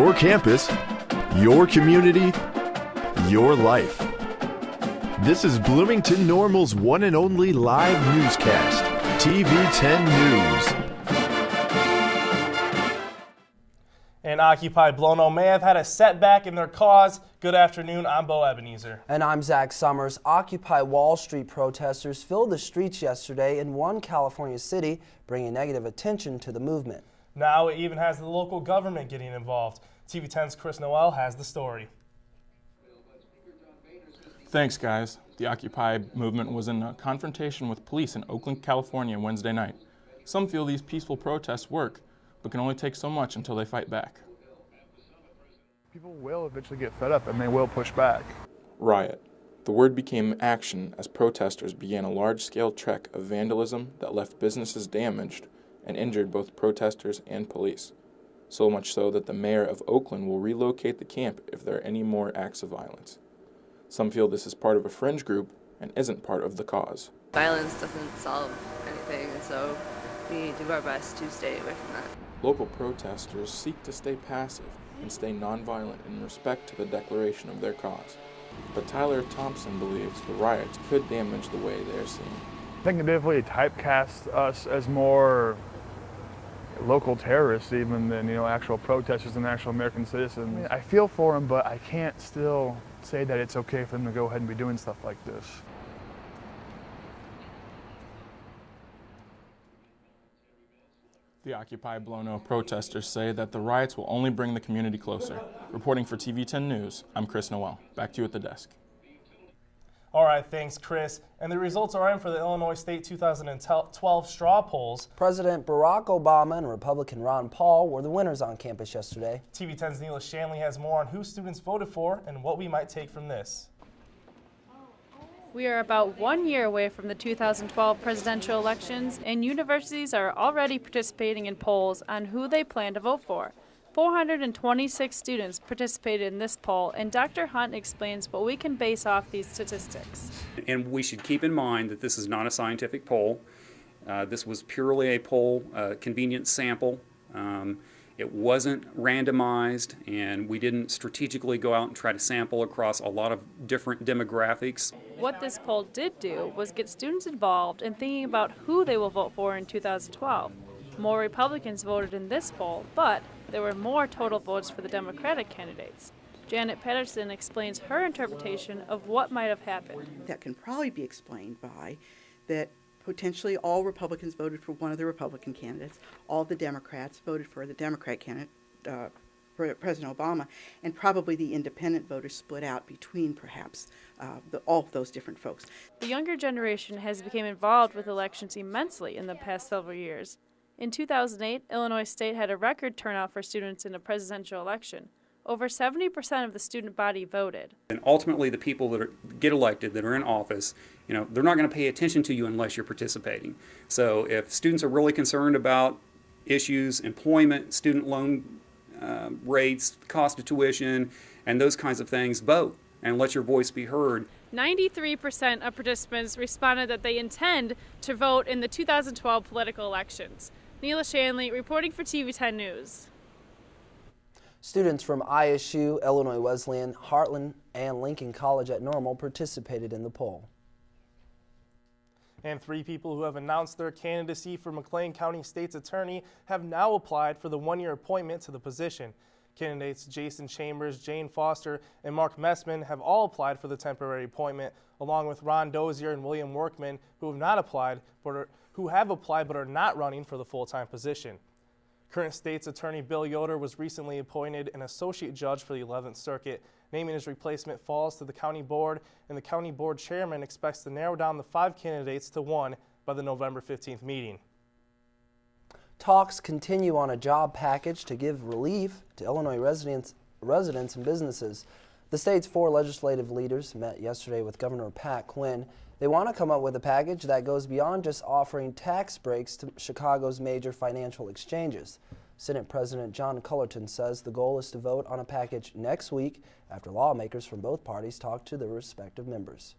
Your campus, your community, your life. This is Bloomington Normal's one and only live newscast, TV 10 News. And Occupy Blono may have had a setback in their cause. Good afternoon, I'm Beau Ebenezer. And I'm Zach Summers. Occupy Wall Street protesters filled the streets yesterday in one California city, bringing negative attention to the movement. Now it even has the local government getting involved. TV 10's Chris Noel has the story. Thanks, guys. The Occupy movement was in a confrontation with police in Oakland, California Wednesday night. Some feel these peaceful protests work, but can only take so much until they fight back. People will eventually get fed up and they will push back. Riot. The word became action as protesters began a large-scale trek of vandalism that left businesses damaged and injured both protesters and police. So much so that the mayor of Oakland will relocate the camp if there are any more acts of violence. Some feel this is part of a fringe group and isn't part of the cause. Violence doesn't solve anything, and so we need to do our best to stay away from that. Local protesters seek to stay passive and stay nonviolent in respect to the declaration of their cause. But Tyler Thompson believes the riots could damage the way they are seen. I think it definitely typecasts us as more local terrorists even than, actual protesters and actual American citizens. I feel for them, but I can't still say that it's okay for them to go ahead and be doing stuff like this. The Occupy Blono protesters say that the riots will only bring the community closer. Reporting for TV 10 News, I'm Chris Noel. Back to you at the desk. All right, thanks, Chris. And the results are in for the Illinois State 2012 straw polls. President Barack Obama and Republican Ron Paul were the winners on campus yesterday. TV 10's Neela Shanley has more on who students voted for and what we might take from this. We are about 1 year away from the 2012 presidential elections, and universities are already participating in polls on who they plan to vote for. 426 students participated in this poll, and Dr. Hunt explains what we can base off these statistics. And we should keep in mind that this is not a scientific poll. This was purely a poll, convenient sample. It wasn't randomized, and we didn't strategically go out and try to sample across a lot of different demographics. What this poll did do was get students involved in thinking about who they will vote for in 2012. More Republicans voted in this poll, but there were more total votes for the Democratic candidates. Janet Patterson explains her interpretation of what might have happened. That can probably be explained by that potentially all Republicans voted for one of the Republican candidates, all the Democrats voted for the Democrat candidate, President Obama, and probably the independent voters split out between perhaps all of those different folks. The younger generation has become involved with elections immensely in the past several years. In 2008, Illinois State had a record turnout for students in a presidential election. Over 70% of the student body voted. And ultimately, the people that get elected, that are in office, they're not going to pay attention to you unless you're participating. So if students are really concerned about issues, employment, student loan rates, cost of tuition, and those kinds of things, vote and let your voice be heard. 93% of participants responded that they intend to vote in the 2012 political elections. Neela Shanley reporting for TV 10 News. Students from ISU, Illinois Wesleyan, Heartland, and Lincoln College at Normal participated in the poll. And 3 people who have announced their candidacy for McLean County State's Attorney have now applied for the 1-year appointment to the position. Candidates Jason Chambers, Jane Foster, and Mark Messman have all applied for the temporary appointment, along with Ron Dozier and William Workman, who have applied but are not running for the full-time position. Current State's Attorney Bill Yoder was recently appointed an associate judge for the 11th Circuit. Naming his replacement falls to the county board, and the county board chairman expects to narrow down the 5 candidates to 1 by the November 15th meeting. Talks continue on a job package to give relief to Illinois residents and businesses. The state's 4 legislative leaders met yesterday with Governor Pat Quinn. They want to come up with a package that goes beyond just offering tax breaks to Chicago's major financial exchanges. Senate President John Cullerton says the goal is to vote on a package next week after lawmakers from both parties talk to their respective members.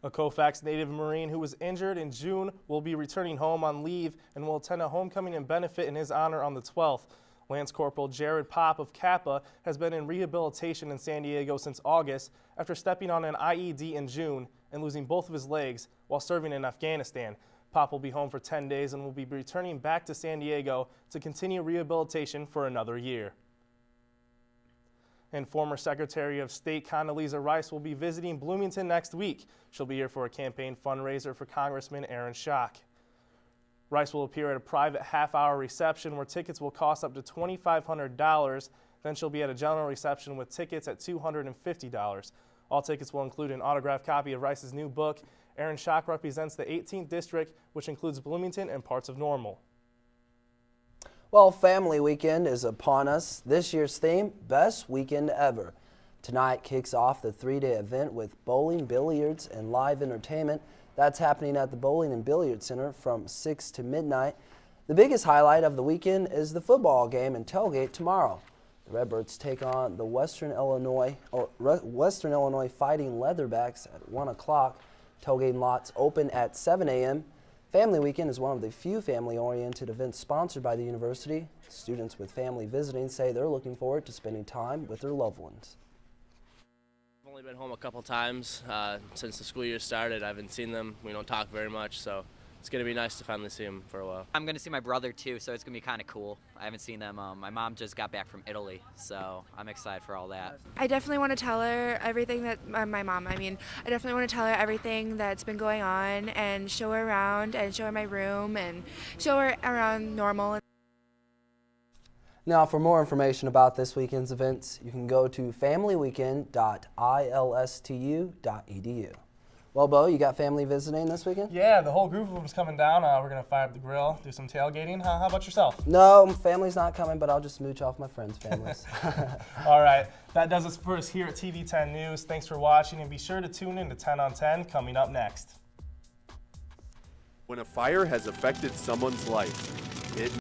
A Colfax native Marine who was injured in June will be returning home on leave and will attend a homecoming and benefit in his honor on the 12th. Lance Corporal Jared Pop of Kappa has been in rehabilitation in San Diego since August after stepping on an IED in June and losing both of his legs while serving in Afghanistan. Pop will be home for 10 days and will be returning back to San Diego to continue rehabilitation for another year. And former Secretary of State Condoleezza Rice will be visiting Bloomington next week. She'll be here for a campaign fundraiser for Congressman Aaron Schock. Rice will appear at a private half-hour reception where tickets will cost up to $2,500. Then she'll be at a general reception with tickets at $250. All tickets will include an autographed copy of Rice's new book. Aaron Schock represents the 18th District, which includes Bloomington and parts of Normal. Well, Family Weekend is upon us. This year's theme, Best Weekend Ever. Tonight kicks off the 3-day event with bowling, billiards, and live entertainment. That's happening at the Bowling and Billiard Center from 6 to midnight. The biggest highlight of the weekend is the football game and tailgate tomorrow. The Redbirds take on the Western Illinois Fighting Leatherbacks at 1 o'clock. Tailgating lots open at 7 a.m. Family Weekend is one of the few family-oriented events sponsored by the university. Students with family visiting say they're looking forward to spending time with their loved ones. I've only been home a couple times since the school year started. I haven't seen them. We don't talk very much, so it's going to be nice to finally see them for a while. I'm going to see my brother too, so it's going to be kind of cool. I haven't seen them. My mom just got back from Italy, so I'm excited for all that. I definitely want to tell her everything that, I definitely want to tell her everything that's been going on and show her around and show her my room and show her around Normal. Now, for more information about this weekend's events, you can go to familyweekend.ilstu.edu. Well, Beau, you got family visiting this weekend? Yeah, the whole group of them's coming down. We're going to fire up the grill, do some tailgating. How about yourself? No, family's not coming, but I'll just smooch off my friends' families. All right, that does it for us here at TV10 News. Thanks for watching, and be sure to tune in to 10 on 10 coming up next. When a fire has affected someone's life, it